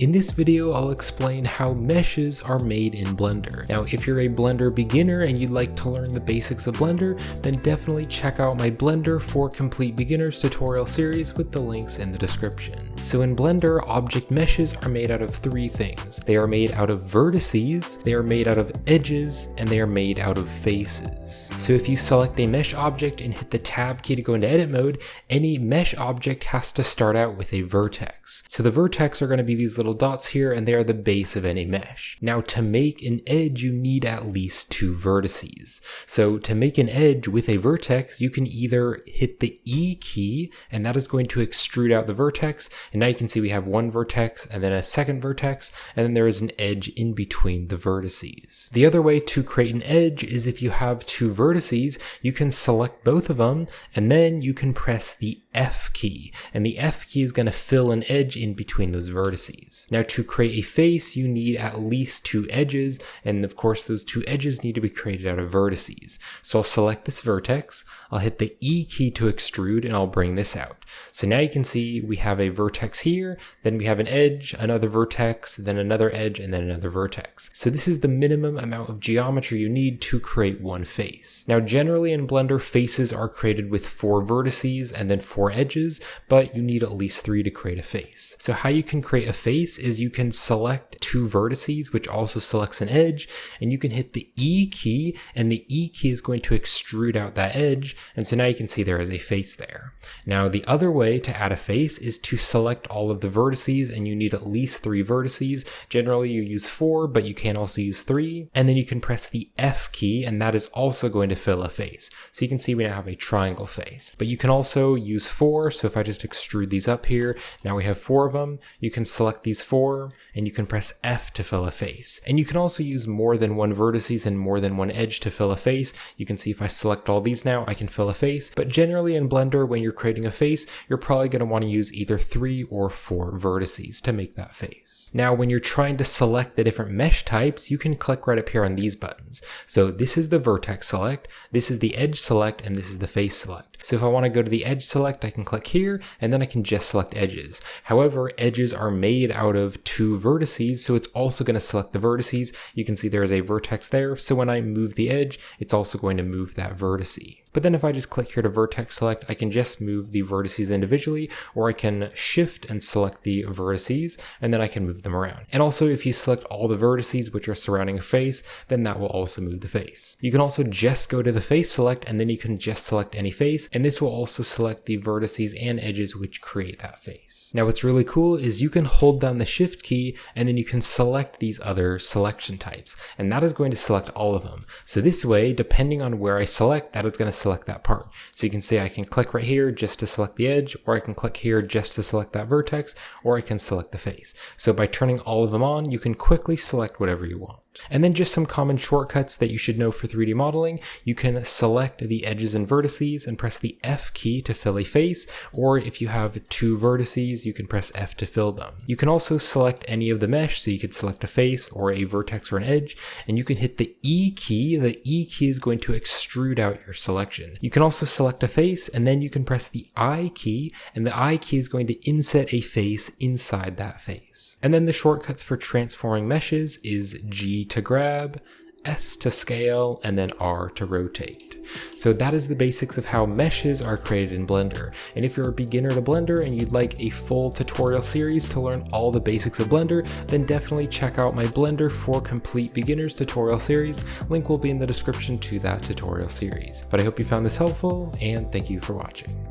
In this video, I'll explain how meshes are made in Blender. Now, if you're a Blender beginner and you'd like to learn the basics of Blender, then definitely check out my Blender for Complete Beginners tutorial series with the links in the description. So in Blender, object meshes are made out of three things. They are made out of vertices, they are made out of edges, and they are made out of faces. So if you select a mesh object and hit the tab key to go into edit mode, any mesh object has to start out with a vertex. So the vertex are going to be these little dots here, and they are the base of any mesh. Now to make an edge, you need at least two vertices. So to make an edge with a vertex, you can either hit the E key, and that is going to extrude out the vertex. And now you can see we have one vertex and then a second vertex, and then there is an edge in between the vertices. The other way to create an edge is if you have two vertices, you can select both of them, and then you can press the F key, and the F key is going to fill an edge in between those vertices. Now to create a face, you need at least two edges, and of course those two edges need to be created out of vertices. So I'll select this vertex, I'll hit the E key to extrude, and I'll bring this out. So now you can see we have a vertex here, then we have an edge, another vertex, then another edge, and then another vertex. So this is the minimum amount of geometry you need to create one face. Now generally in Blender, faces are created with 4 vertices and then 4 edges, but you need at least 3 to create a face. So how you can create a face is you can select 2 vertices, which also selects an edge, and you can hit the E key, and the E key is going to extrude out that edge, and so now you can see there is a face there. Now the other way to add a face is to select all of the vertices, and you need at least 3 vertices. Generally you use 4, but you can also use 3, and then you can press the F key, and that is also going to fill a face. So you can see we now have a triangle face, but you can also use 4. So if I just extrude these up here, now we have 4 of them. You can select these 4 and you can press F to fill a face. And you can also use more than 1 vertices and more than 1 edge to fill a face. You can see if I select all these now, I can fill a face. But generally in Blender, when you're creating a face, you're probably going to want to use either 3 or 4 vertices to make that face. Now, when you're trying to select the different mesh types, you can click right up here on these buttons. So this is the vertex select, this is the edge select, and this is the face select. So if I want to go to the edge select, I can click here, and then I can just select edges. However, edges are made out of 2 vertices, so it's also going to select the vertices. You can see there is a vertex there, so when I move the edge, it's also going to move that vertice. But then if I just click here to vertex select, I can just move the vertices individually, or I can shift and select the vertices, and then I can move them around. And also if you select all the vertices which are surrounding a face, then that will also move the face. You can also just go to the face select, and then you can just select any face, and this will also select the vertices and edges which create that face. Now what's really cool is you can hold down the shift key, and then you can select these other selection types, and that is going to select all of them. So this way, depending on where I select, that is going to select that part. So you can see I can click right here just to select the edge, or I can click here just to select that vertex, or I can select the face. So by turning all of them on, you can quickly select whatever you want. And then just some common shortcuts that you should know for 3D modeling. You can select the edges and vertices and press the F key to fill a face, or if you have 2 vertices, you can press F to fill them. You can also select any of the mesh, so you could select a face or a vertex or an edge, and you can hit the E key. The E key is going to extrude out your selection. You can also select a face, and then you can press the I key, and the I key is going to inset a face inside that face. And then the shortcuts for transforming meshes is G to grab, S to scale, and then R to rotate. So that is the basics of how meshes are created in Blender. And if you're a beginner to Blender and you'd like a full tutorial series to learn all the basics of Blender, then definitely check out my Blender for Complete Beginners tutorial series. Link will be in the description to that tutorial series. But I hope you found this helpful, and thank you for watching.